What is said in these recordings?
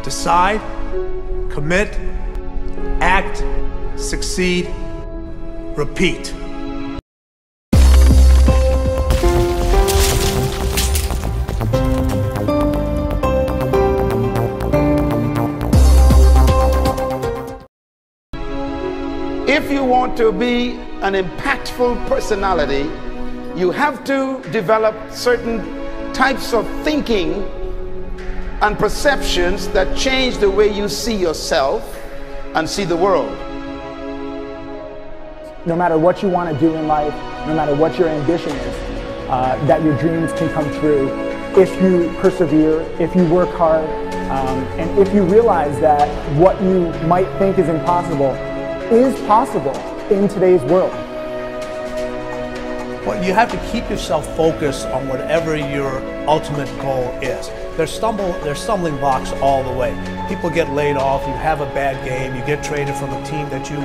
Decide, commit, act, succeed, repeat. If you want to be an impactful personality, you have to develop certain types of thinking and perceptions that change the way you see yourself and see the world. No matter what you want to do in life, no matter what your ambition is, that your dreams can come true if you persevere, if you work hard, and if you realize that what you might think is impossible is possible in today's world. Well, you have to keep yourself focused on whatever your ultimate goal is. There's stumbling blocks all the way. People get laid off, you have a bad game, you get traded from a team that you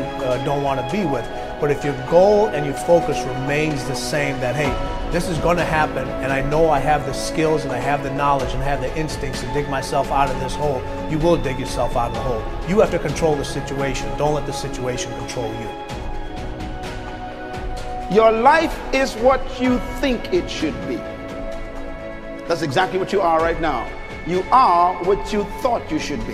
don't want to be with. But if your goal and your focus remains the same, that hey, this is going to happen, and I know I have the skills and I have the knowledge and have the instincts to dig myself out of this hole, you will dig yourself out of the hole. You have to control the situation. Don't let the situation control you. Your life is what you think it should be. That's exactly what you are right now. You are what you thought you should be.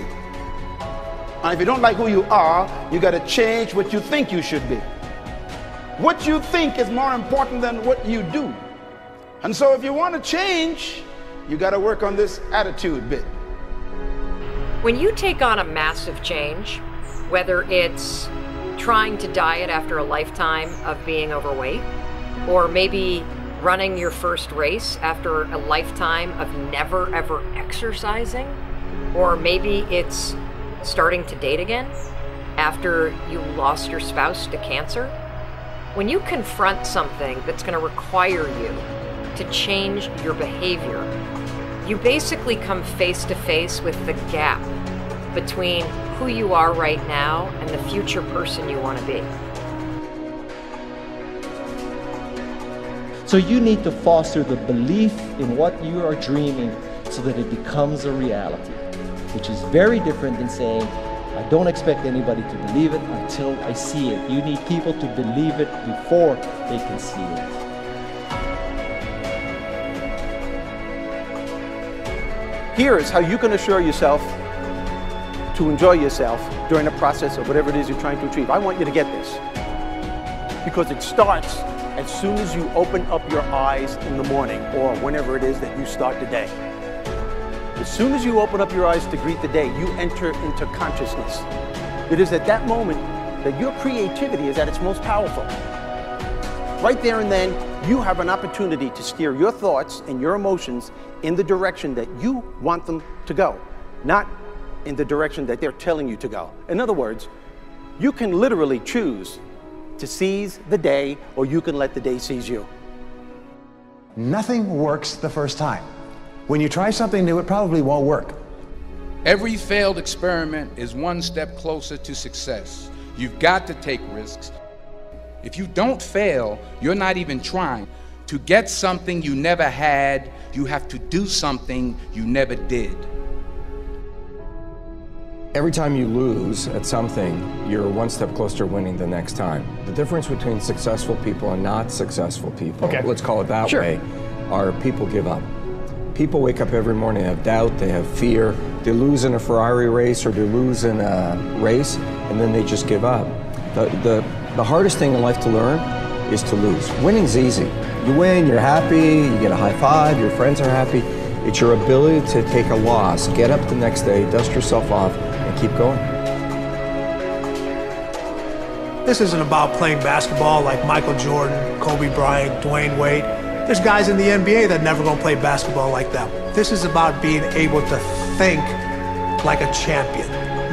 And if you don't like who you are, you got to change what you think you should be. What you think is more important than what you do. And so if you want to change, you got to work on this attitude bit. When you take on a massive change, whether it's trying to diet after a lifetime of being overweight, or maybe running your first race after a lifetime of never ever exercising, or maybe it's starting to date again after you lost your spouse to cancer. When you confront something that's going to require you to change your behavior, you basically come face to face with the gap between who you are right now and the future person you want to be. So you need to foster the belief in what you are dreaming so that it becomes a reality, which is very different than saying, I don't expect anybody to believe it until I see it. You need people to believe it before they can see it. Here is how you can assure yourself to enjoy yourself during the process of whatever it is you're trying to achieve. I want you to get this, because it starts as soon as you open up your eyes in the morning, or whenever it is that you start the day. As soon as you open up your eyes to greet the day, you enter into consciousness. It is at that moment that your creativity is at its most powerful. Right there and then, you have an opportunity to steer your thoughts and your emotions in the direction that you want them to go, not in the direction that they're telling you to go. In other words, you can literally choose to seize the day, or you can let the day seize you. Nothing works the first time. When you try something new, it probably won't work. Every failed experiment is one step closer to success. You've got to take risks. If you don't fail, you're not even trying. To get something you never had, you have to do something you never did. Every time you lose at something, you're one step closer to winning the next time. The difference between successful people and not successful people, let's call it that way, are people give up. People wake up every morning, they have doubt, they have fear, they lose in a Ferrari race or they lose in a race, and then they just give up. The hardest thing in life to learn is to lose. Winning's easy. You win, you're happy, you get a high five, your friends are happy. It's your ability to take a loss, get up the next day, dust yourself off, and keep going. This isn't about playing basketball like Michael Jordan, Kobe Bryant, Dwayne Wade. There's guys in the NBA that never gonna play basketball like them. This is about being able to think like a champion,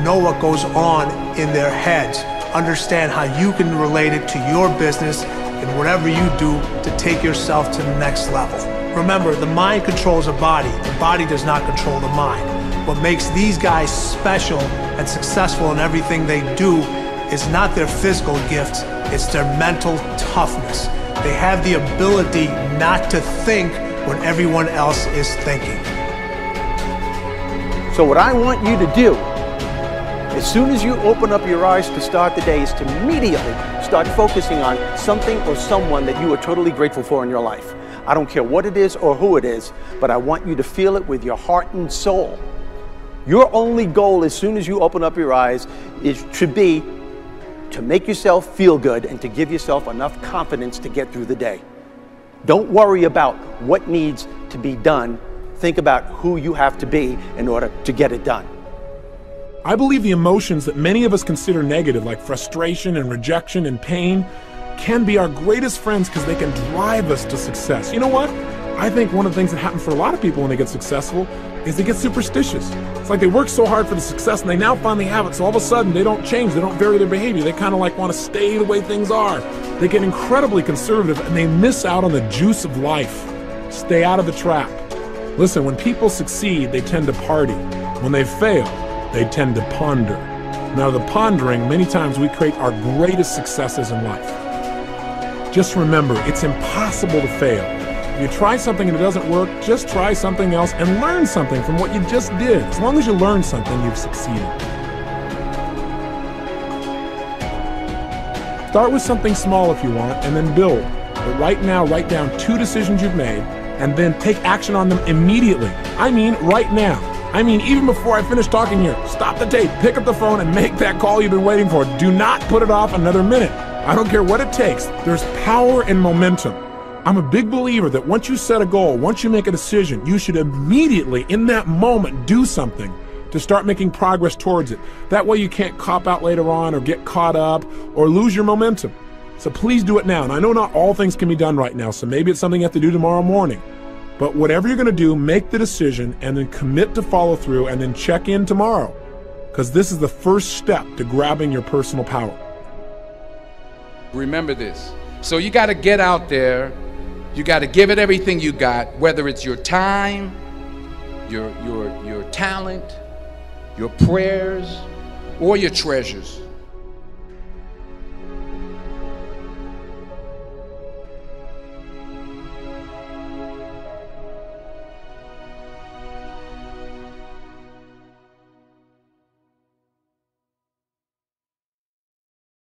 know what goes on in their heads, understand how you can relate it to your business and whatever you do to take yourself to the next level. Remember, the mind controls the body does not control the mind. What makes these guys special and successful in everything they do is not their physical gifts, it's their mental toughness. They have the ability not to think when everyone else is thinking. So what I want you to do, as soon as you open up your eyes to start the day, is to immediately start focusing on something or someone that you are totally grateful for in your life. I don't care what it is or who it is, but I want you to feel it with your heart and soul. Your only goal as soon as you open up your eyes should be to make yourself feel good and to give yourself enough confidence to get through the day. Don't worry about what needs to be done. Think about who you have to be in order to get it done. I believe the emotions that many of us consider negative, like frustration and rejection and pain, can be our greatest friends because they can drive us to success. You know what? I think one of the things that happens for a lot of people when they get successful is they get superstitious. It's like they work so hard for the success and they now finally have it, so all of a sudden they don't change, they don't vary their behavior, they kind of like want to stay the way things are. They get incredibly conservative and they miss out on the juice of life. Stay out of the trap. Listen, when people succeed, they tend to party. When they fail, they tend to ponder. Now, the pondering, many times we create our greatest successes in life. Just remember, it's impossible to fail. If you try something and it doesn't work, just try something else and learn something from what you just did. As long as you learn something, you've succeeded. Start with something small if you want, and then build. But right now, write down 2 decisions you've made, and then take action on them immediately. I mean, right now. I mean, even before I finish talking here, stop the tape, pick up the phone, and make that call you've been waiting for. Do not put it off another minute. I don't care what it takes. There's power in momentum. I'm a big believer that once you set a goal, once you make a decision, you should immediately, in that moment, do something to start making progress towards it. That way you can't cop out later on or get caught up or lose your momentum. So please do it now. And I know not all things can be done right now, so maybe it's something you have to do tomorrow morning. But whatever you're going to do, make the decision and then commit to follow through and then check in tomorrow. Because this is the first step to grabbing your personal power. Remember this. So you got to get out there. You got to give it everything you got, whether it's your time, your talent, your prayers, or your treasures.